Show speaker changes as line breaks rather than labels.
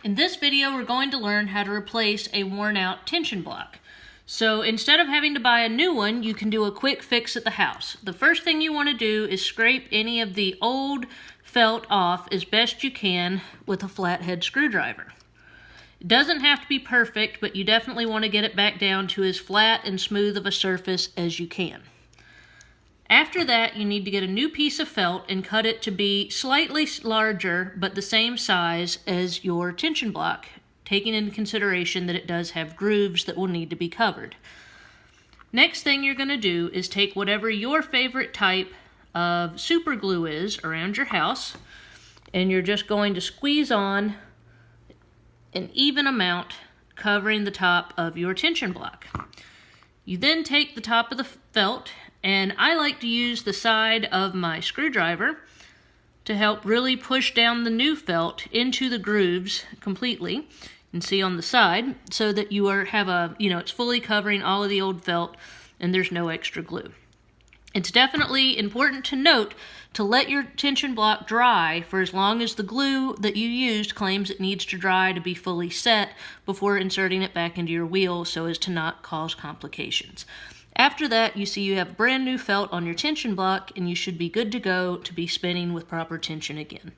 In this video, we're going to learn how to replace a worn-out tension block. So instead of having to buy a new one, you can do a quick fix at the house. The first thing you want to do is scrape any of the old felt off as best you can with a flathead screwdriver. It doesn't have to be perfect, but you definitely want to get it back down to as flat and smooth of a surface as you can. After that, you need to get a new piece of felt and cut it to be slightly larger, but the same size as your tension block, taking into consideration that it does have grooves that will need to be covered. Next thing you're going to do is take whatever your favorite type of super glue is around your house, and you're just going to squeeze on an even amount covering the top of your tension block. You then take the top of the felt, and I like to use the side of my screwdriver to help really push down the new felt into the grooves completely. You can see on the side, so that you it's fully covering all of the old felt and there's no extra glue. It's definitely important to note to let your tension block dry for as long as the glue that you used claims it needs to dry to be fully set before inserting it back into your wheel so as to not cause complications. After that, you see you have brand new felt on your tension block and you should be good to go to be spinning with proper tension again.